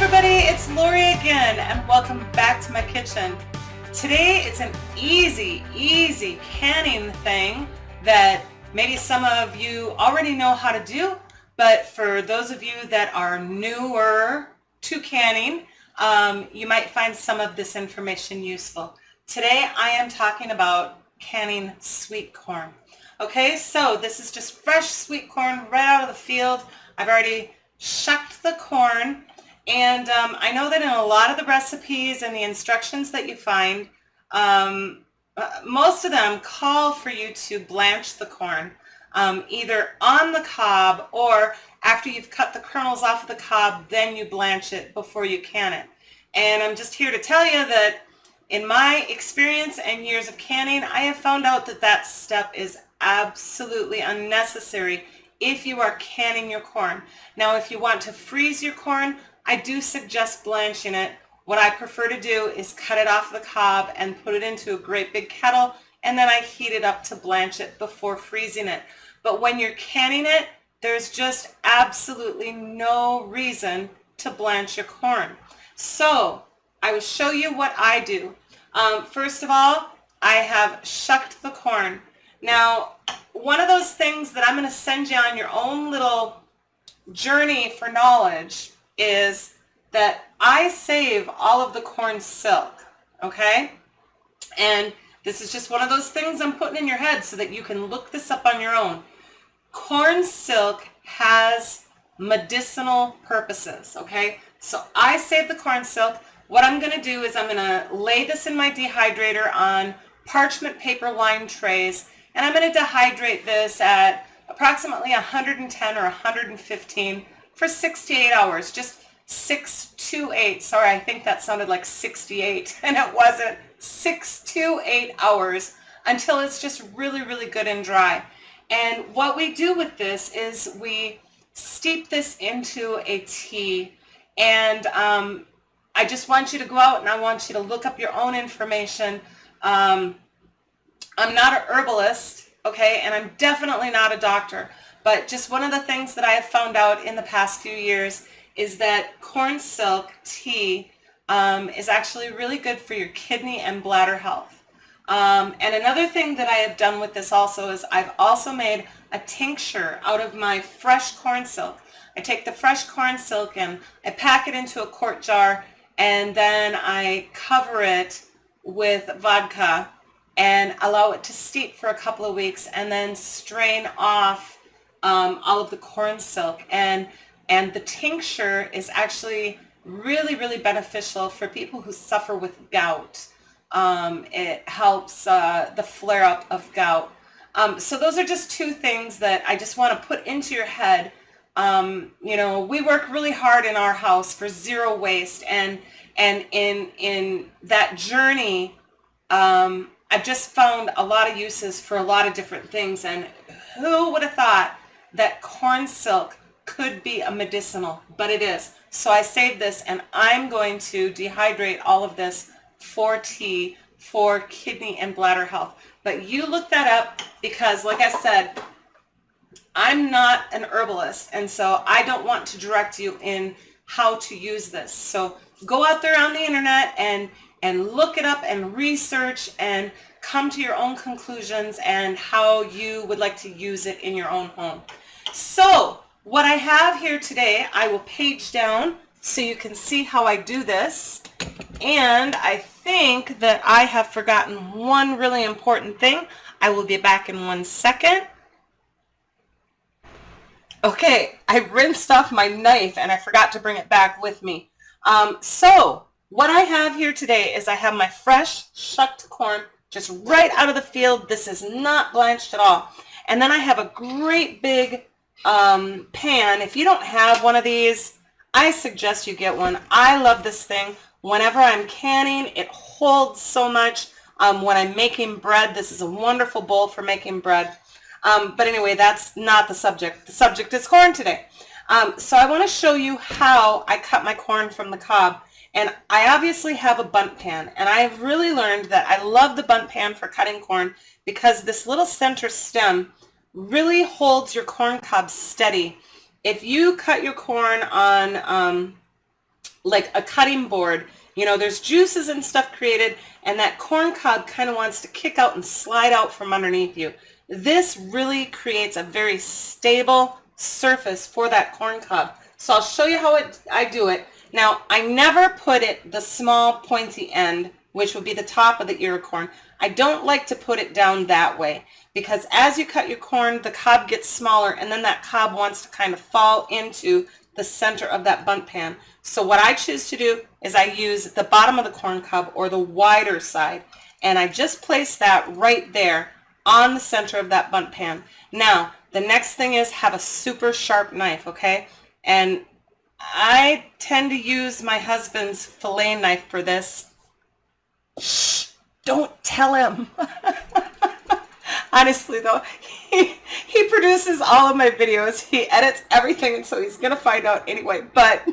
everybody, it's Lori again, and welcome back to my kitchen. Today it's an easy canning thing that maybe some of you already know how to do, but for those of you that are newer to canning, you might find some of this information useful. Today I am talking about canning sweet corn. Okay, so this is just fresh sweet corn right out of the field. I've already shucked the corn. And I know that in a lot of the recipes and the instructions that you find, most of them call for you to blanch the corn, either on the cob or after you've cut the kernels off of the cob, then you blanch it before you can it. And I'm just here to tell you that in my experience and years of canning, I have found out that that step is absolutely unnecessary if you are canning your corn. Now, if you want to freeze your corn, I do suggest blanching it. What I prefer to do is cut it off the cob and put it into a great big kettle, and then I heat it up to blanch it before freezing it. But when you're canning it, there's just absolutely no reason to blanch your corn. So I will show you what I do. First of all, I have shucked the corn. Now, one of those things that I'm going to send you on your own little journey for knowledge is that I save all of the corn silk, okay? And this is just one of those things I'm putting in your head so that you can look this up on your own. Corn silk has medicinal purposes, okay? So I save the corn silk. What I'm going to do is I'm going to lay this in my dehydrator on parchment paper lined trays, and I'm going to dehydrate this at approximately 110 or 115 for 6 to 8 hours, just 6 to 8. Sorry, I think that sounded like 68, and it wasn't. 6 to 8 hours until it's just really good and dry. And what we do with this is we steep this into a tea, and I just want you to go out and I want you to look up your own information. I'm not an herbalist, okay, and I'm definitely not a doctor. But just one of the things that I have found out in the past few years is that corn silk tea is actually really good for your kidney and bladder health. And another thing that I have done with this also is I've also made a tincture out of my fresh corn silk. I take the fresh corn silk and I pack it into a quart jar, and then I cover it with vodka and allow it to steep for a couple of weeks, and then strain off all of the corn silk, and the tincture is actually really beneficial for people who suffer with gout. It helps the flare-up of gout. So those are just two things that I just want to put into your head. You know, we work really hard in our house for zero waste, and in that journey, I've just found a lot of uses for a lot of different things. And who would have thought that corn silk could be a medicinal, but it is. So I saved this, and I'm going to dehydrate all of this for tea for kidney and bladder health. But you look that up, because like I said, I'm not an herbalist, and so I don't want to direct you in how to use this. So go out there on the internet and look it up and research and come to your own conclusions and how you would like to use it in your own home. So what I have here today, I will page down so you can see how I do this. And I think that I have forgotten one really important thing. I will be back in 1 second. Okay, I rinsed off my knife and I forgot to bring it back with me. So what I have here today is I have my fresh shucked corn just right out of the field. This is not blanched at all. And then I have a great big pan. If you don't have one of these, I suggest you get one. I love this thing. Whenever I'm canning, it holds so much. When I'm making bread, this is a wonderful bowl for making bread. But anyway, that's not the subject. The subject is corn today. So I want to show you how I cut my corn from the cob. And I obviously have a bundt pan, and I've really learned that I love the bundt pan for cutting corn because this little center stem really holds your corn cob steady. If you cut your corn on like a cutting board. You know, there's juices and stuff created, and that corn cob kind of wants to kick out and slide out from underneath you. This really creates a very stable surface for that corn cob. So I'll show you how I do it. Now, I never put it the small pointy end, which would be the top of the ear of corn. I don't like to put it down that way, because as you cut your corn, the cob gets smaller, and then that cob wants to kind of fall into the center of that bundt pan. So what I choose to do is I use the bottom of the corn cob, or the wider side, and I just place that right there on the center of that bundt pan. Now, the next thing is have a super sharp knife, okay? And I tend to use my husband's fillet knife for this. Shh, don't tell him. Honestly though, he produces all of my videos. He edits everything, and so he's going to find out anyway. But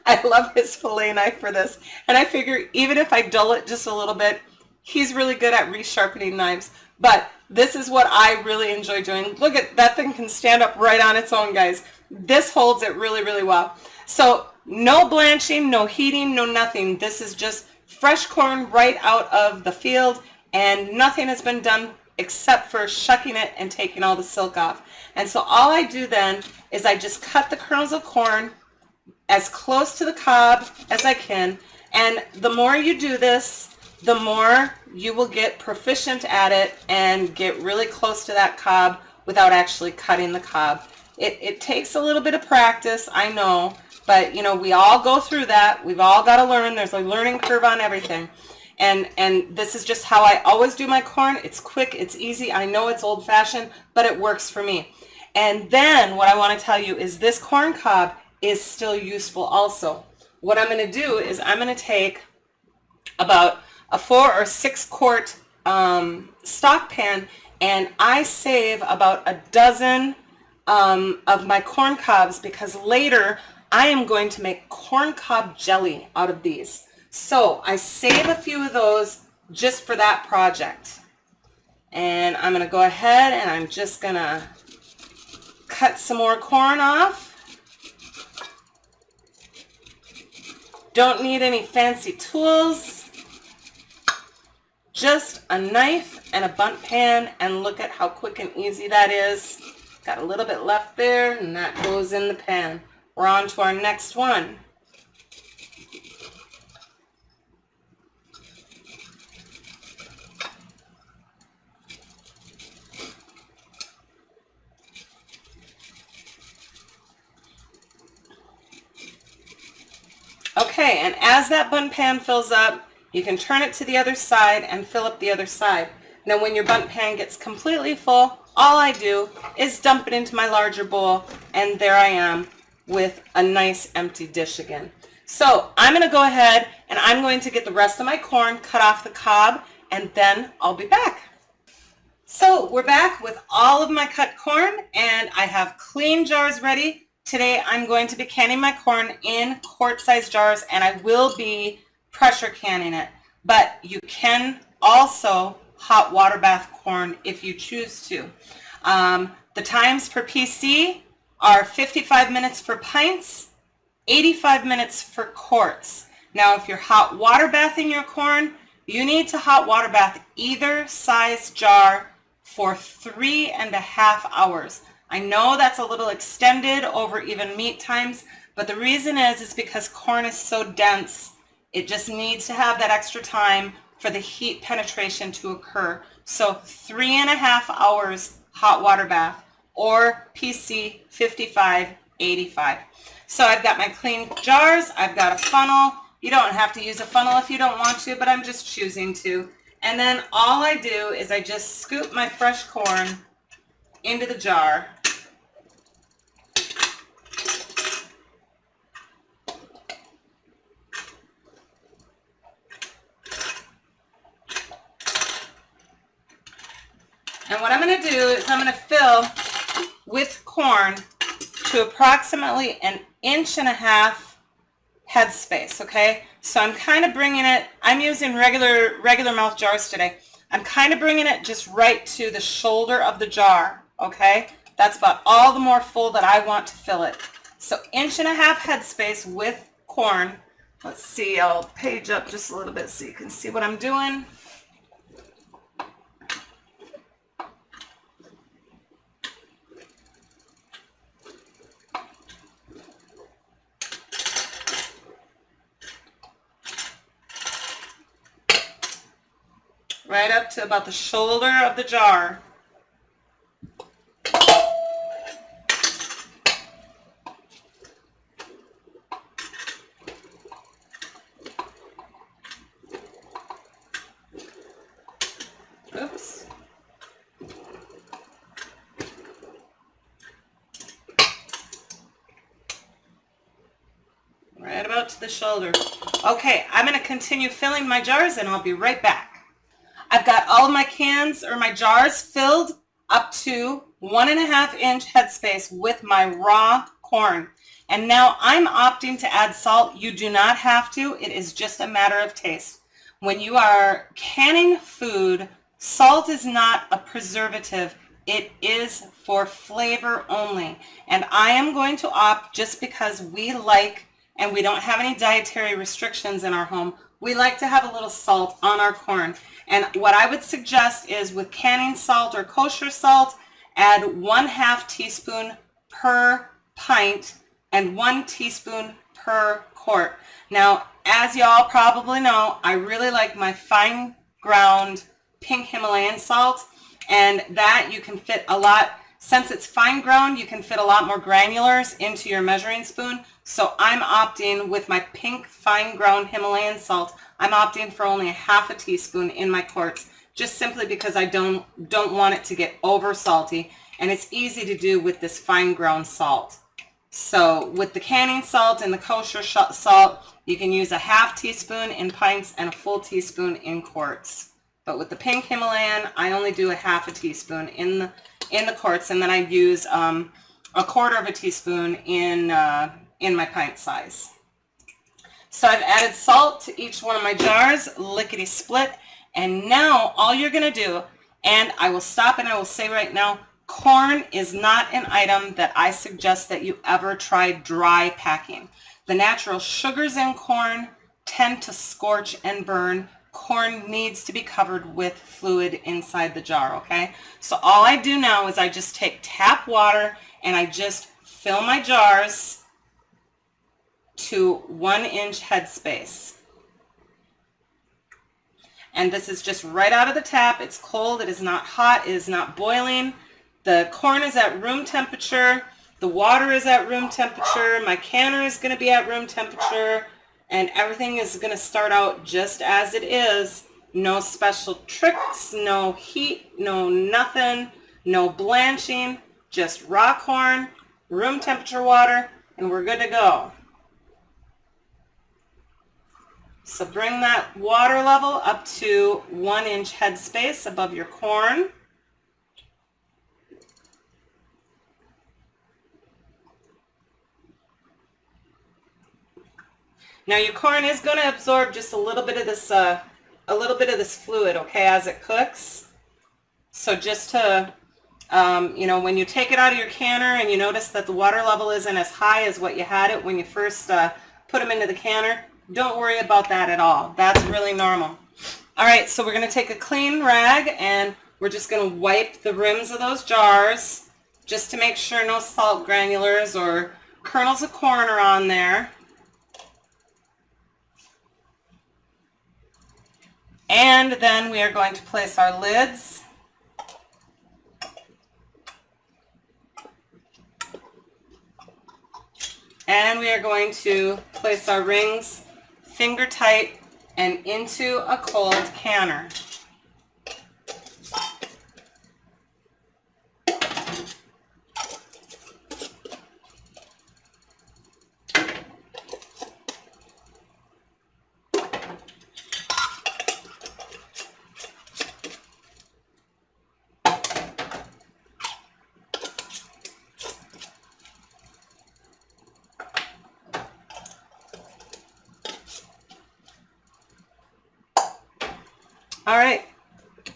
I love his fillet knife for this. And I figure even if I dull it just a little bit, he's really good at resharpening knives. But this is what I really enjoy doing. Look at that thing, can stand up right on its own, guys. This holds it really, really well. So no blanching, no heating, no nothing. This is just fresh corn right out of the field, and nothing has been done except for shucking it and taking all the silk off. And so all I do then is I just cut the kernels of corn as close to the cob as I can. And the more you do this, the more you will get proficient at it and get really close to that cob without actually cutting the cob. It takes a little bit of practice, I know, but you know, we all go through that. We've all got to learn. There's a learning curve on everything. And this is just how I always do my corn. It's quick, it's easy. I know it's old-fashioned, but it works for me. And then what I want to tell you is this corn cob is still useful also. What I'm going to do is I'm going to take about a 4 or 6 quart stock pan, and I save about a dozen of my corn cobs, because later I am going to make corn cob jelly out of these. So I save a few of those just for that project. And I'm going to go ahead and I'm just going to cut some more corn off. Don't need any fancy tools. Just a knife and a bundt pan, and look at how quick and easy that is. Got a little bit left there, and that goes in the pan. We're on to our next one. Okay, and as that bundt pan fills up, you can turn it to the other side and fill up the other side. Now when your bundt pan gets completely full, all I do is dump it into my larger bowl, and there I am with a nice empty dish again. So I'm going to go ahead and I'm going to get the rest of my corn, cut off the cob, and then I'll be back. So we're back with all of my cut corn, and I have clean jars ready. Today I'm going to be canning my corn in quart-sized jars, and I will be pressure canning it. But you can also hot water bath corn if you choose to. The times for PC are 55 minutes for pints, 85 minutes for quarts. Now if you're hot water bathing your corn, you need to hot water bath either size jar for 3.5 hours. I know that's a little extended over even meat times, but the reason is because corn is so dense, it just needs to have that extra time for the heat penetration to occur. So 3.5 hours hot water bath, or PC 55-85. So I've got my clean jars, I've got a funnel. You don't have to use a funnel if you don't want to, but I'm just choosing to. And then all I do is I just scoop my fresh corn into the jar. And what I'm going to do is I'm going to fill with corn to approximately 1.5 inches headspace, okay? So I'm kind of bringing it, I'm using regular mouth jars today. I'm kind of bringing it just right to the shoulder of the jar, okay? That's about all the more full that I want to fill it. So 1.5 inches headspace with corn. Let's see, I'll page up just a little bit so you can see what I'm doing. Right up to about the shoulder of the jar. Oops. Right about to the shoulder. Okay, I'm going to continue filling my jars and I'll be right back. I've got all of my cans or my jars filled up to 1.5 inch headspace with my raw corn. And now I'm opting to add salt. You do not have to. It is just a matter of taste. When you are canning food, salt is not a preservative. It is for flavor only. And I am going to opt, just because we like, and we don't have any dietary restrictions in our home, we like to have a little salt on our corn. And what I would suggest is, with canning salt or kosher salt, add 1/2 teaspoon per pint and 1 teaspoon per quart. Now, as y'all probably know, I really like my fine ground pink Himalayan salt, and that you can fit a lot. Since it's fine ground, you can fit a lot more granulars into your measuring spoon. So I'm opting, with my pink fine ground Himalayan salt, I'm opting for only 1/2 teaspoon in my quarts, just simply because I don't want it to get over salty, and it's easy to do with this fine ground salt. So with the canning salt and the kosher salt, you can use 1/2 teaspoon in pints and a full teaspoon in quarts. But with the pink Himalayan, I only do 1/2 teaspoon in the quarts, and then I use 1/4 teaspoon in my pint size. So I've added salt to each one of my jars, lickety split, and now all you're going to do, and I will stop and I will say right now, corn is not an item that I suggest that you ever try dry packing. The natural sugars in corn tend to scorch and burn. Corn needs to be covered with fluid inside the jar, okay? So all I do now is I just take tap water and I just fill my jars to 1 inch headspace. And this is just right out of the tap. It's cold, it is not hot, it is not boiling. The corn is at room temperature, the water is at room temperature, my canner is going to be at room temperature, and everything is going to start out just as it is. No special tricks, no heat, no nothing, no blanching, just raw corn, room temperature water, and we're good to go. So bring that water level up to 1 inch headspace above your corn. Now your corn is going to absorb just a little bit of this fluid, okay, as it cooks. So just to, when you take it out of your canner and you notice that the water level isn't as high as what you had it when you first put them into the canner, don't worry about that at all. That's really normal. All right, so we're going to take a clean rag and we're just going to wipe the rims of those jars just to make sure no salt granulars or kernels of corn are on there. And then we are going to place our lids. And we are going to place our rings finger tight and into a cold canner. All right,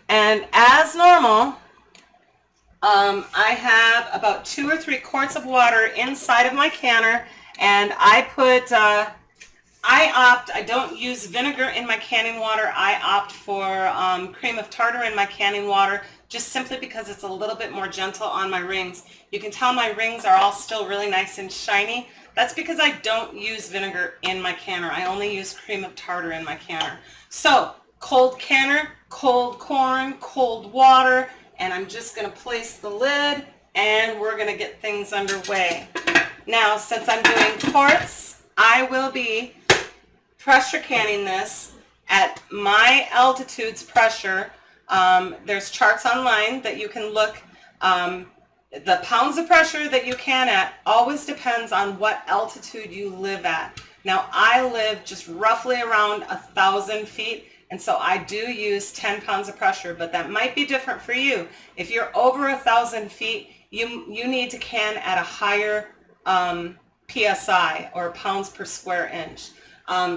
and as normal, I have about 2 or 3 quarts of water inside of my canner, and I put I don't use vinegar in my canning water. I opt for cream of tartar in my canning water, just simply because it's a little bit more gentle on my rings. You can tell my rings are all still really nice and shiny. That's because I don't use vinegar in my canner. I only use cream of tartar in my canner. So, cold canner, cold corn, cold water, and I'm just going to place the lid and we're going to get things underway. Now, since I'm doing quarts, I will be pressure canning this at my altitude's pressure. There's charts online that you can look. The pounds of pressure that you can at always depends on what altitude you live at. Now, I live just roughly around 1,000 feet, and so I do use 10 pounds of pressure, but that might be different for you. If you're over 1,000 feet, you need to can at a higher PSI, or pounds per square inch.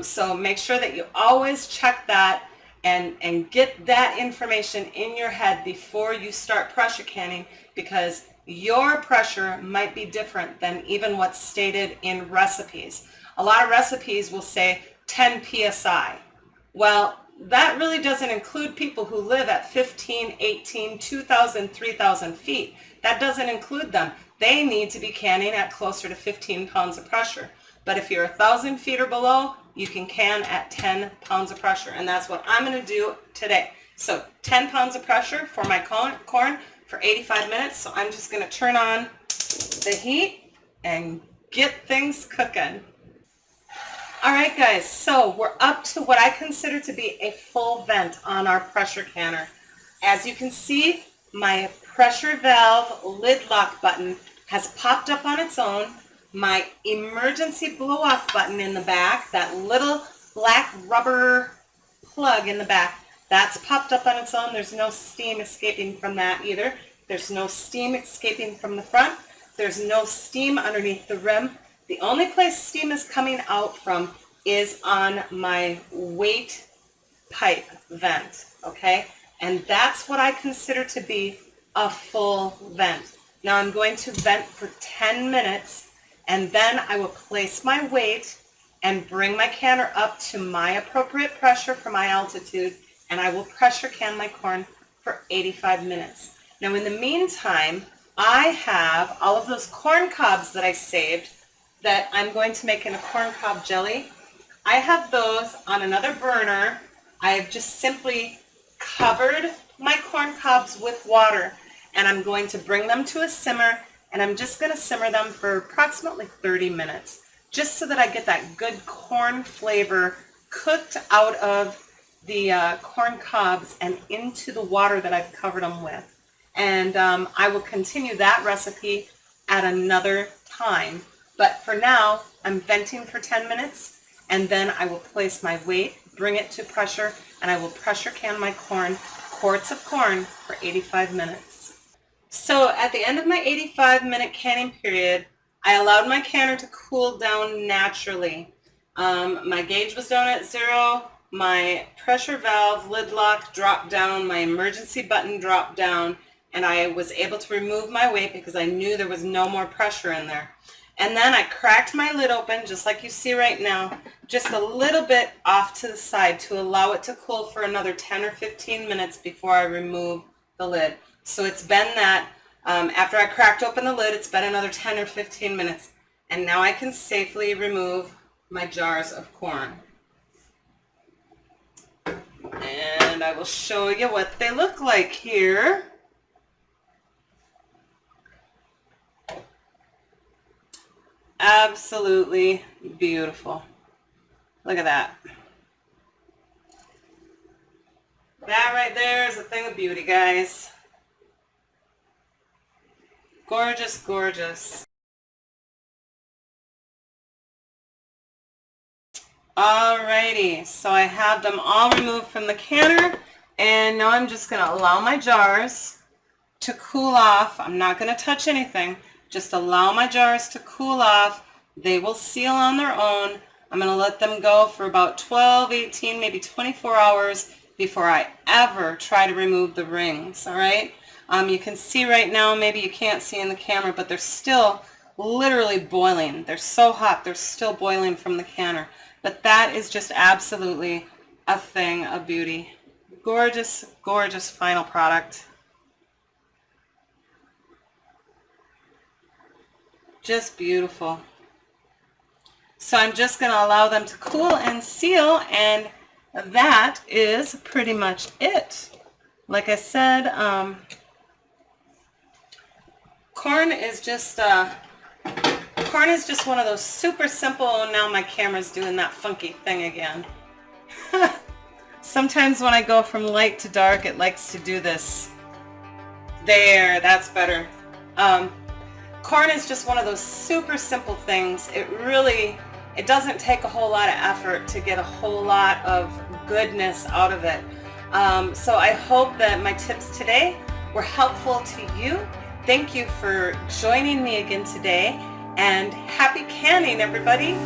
So make sure that you always check that and get that information in your head before you start pressure canning, because your pressure might be different than even what's stated in recipes. A lot of recipes will say 10 PSI. Well, that really doesn't include people who live at 15, 18, 2,000, 3,000 feet. That doesn't include them. They need to be canning at closer to 15 pounds of pressure. But if you're 1,000 feet or below, you can can at 10 pounds of pressure, and that's what I'm going to do today. So 10 pounds of pressure for my corn for 85 minutes. So I'm just going to turn on the heat and get things cooking. All right, guys, so we're up to what I consider to be a full vent on our pressure canner. As you can see, my pressure valve lid lock button has popped up on its own. My emergency blow-off button in the back, that little black rubber plug in the back, that's popped up on its own. There's no steam escaping from that either. There's no steam escaping from the front. There's no steam underneath the rim. The only place steam is coming out from is on my weight pipe vent, okay? And that's what I consider to be a full vent. Now I'm going to vent for 10 minutes, and then I will place my weight and bring my canner up to my appropriate pressure for my altitude, and I will pressure can my corn for 85 minutes. Now in the meantime, I have all of those corn cobs that I saved that I'm going to make in a corn cob jelly. I have those on another burner. I have just simply covered my corn cobs with water, and I'm going to bring them to a simmer, and I'm just going to simmer them for approximately 30 minutes, just so that I get that good corn flavor cooked out of the corn cobs and into the water that I've covered them with. And I will continue that recipe at another time. But for now, I'm venting for 10 minutes, and then I will place my weight, bring it to pressure, and I will pressure can my corn, quarts of corn, for 85 minutes. So at the end of my 85-minute canning period, I allowed my canner to cool down naturally. My gauge was down at 0, my pressure valve lid lock dropped down, my emergency button dropped down, and I was able to remove my weight because I knew there was no more pressure in there. And then I cracked my lid open, just like you see right now, just a little bit off to the side to allow it to cool for another 10 or 15 minutes before I remove the lid. So it's been that, after I cracked open the lid, it's been another 10 or 15 minutes. And now I can safely remove my jars of corn. And I will show you what they look like here. Absolutely beautiful. Look at that. That right there is a thing of beauty, guys. Gorgeous, gorgeous. Alrighty, so I have them all removed from the canner, and now I'm just going to allow my jars to cool off. I'm not going to touch anything. Just allow my jars to cool off. They will seal on their own. I'm going to let them go for about 12, 18, maybe 24 hours before I ever try to remove the rings, all right? You can see right now, maybe you can't see in the camera, but they're still literally boiling. They're so hot, they're still boiling from the canner. But that is just absolutely a thing of beauty. Gorgeous, gorgeous final product. Just beautiful. So I'm just going to allow them to cool and seal, and that is pretty much it. Like I said, corn is just one of those super simple. Now my camera's doing that funky thing again. Sometimes when I go from light to dark, it likes to do this. There, that's better. Corn is just one of those super simple things. It doesn't take a whole lot of effort to get a whole lot of goodness out of it. So I hope that my tips today were helpful to you. Thank you for joining me again today, and happy canning, everybody.